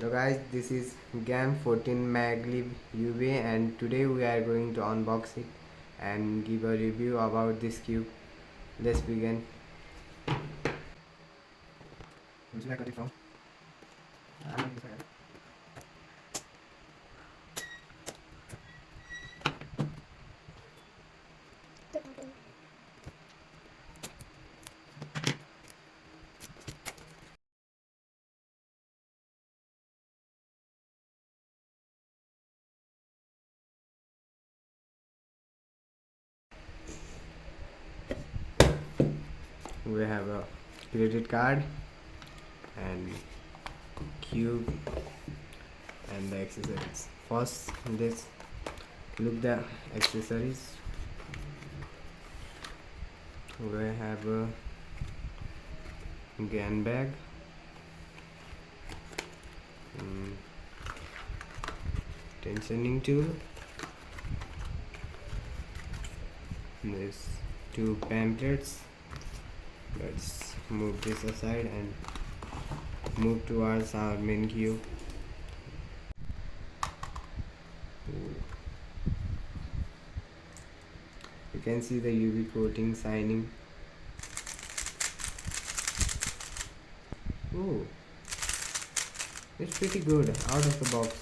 Hello guys, this is GAM 14 maglev UV and today we are going to unbox it and give a review about this cube. Let's begin. Would you like to take from? We have a credit card and cube and the accessories. First, let's look the accessories. We have a GAN bag, tensioning tool, there's two pamphlets. Let's move this aside and move towards our main cube. You can see the UV coating shining. Oh, it's pretty good out of the box.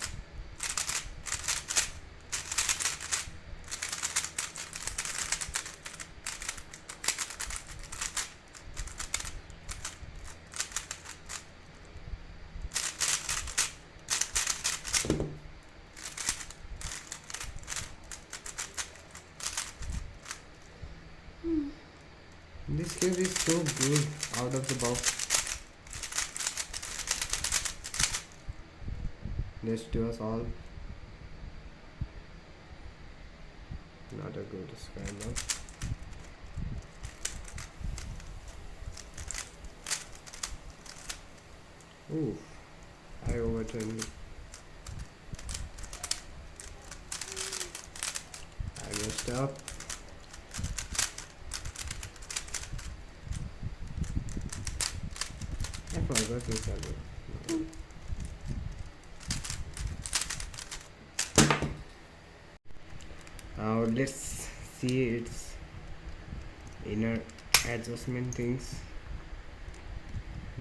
This cube is so good out of the box. Let's do us all. Not a good scramble. Ooh, I overturned it. I messed up. I forgot this other. Now let's see its inner adjustment things.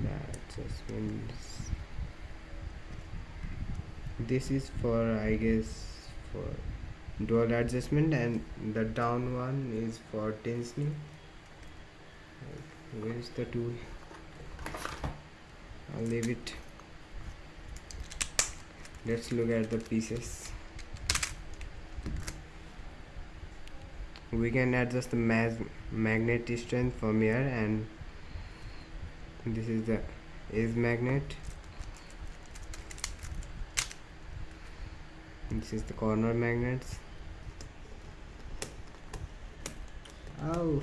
The adjustments. This is for, I guess, for dual adjustment, and the down one is for tensioning. Where is the tool? I'll leave it. Let's look at the pieces. We can adjust the magnet strength from here, and this is the edge magnet. This is the corner magnets. Oh,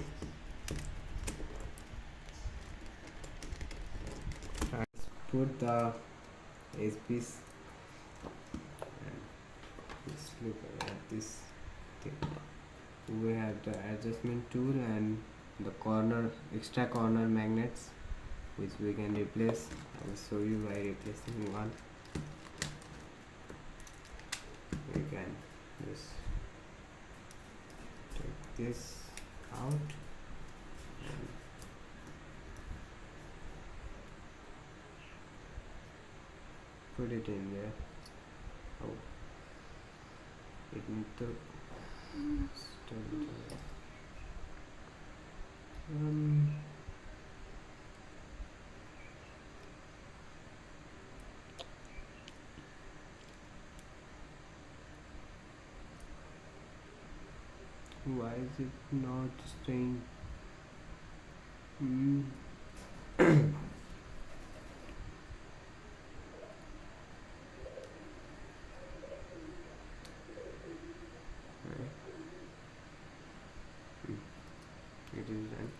let's put the edge piece. Let's look at this thing. We have the adjustment tool and the extra corner magnets, which we can replace. I'll show you by replacing one. We can just take this out and put it in there. Oh, it needs to why is it not staying? It is done.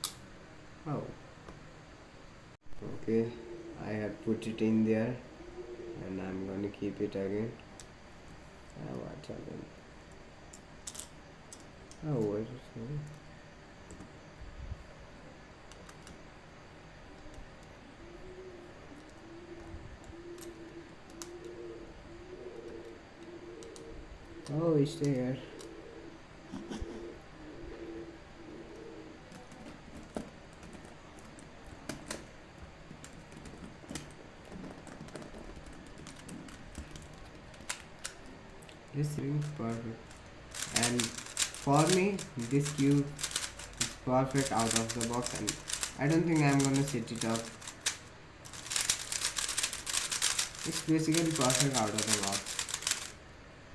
Oh, okay, I have put it in there and I'm going to keep it again. What happened? Oh, what is it? Oh, stay here. This seems perfect. And for me, this cube is perfect out of the box, and I don't think I'm gonna set it up. It's basically perfect out of the box.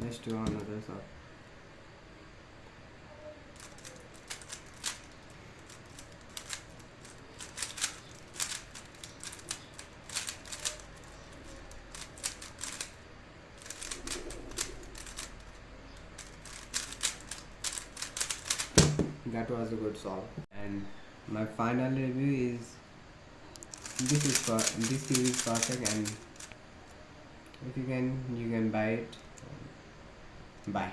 Let's do another shot. That was a good solve. And my final review is this cube is perfect, and if you can buy it. Bye.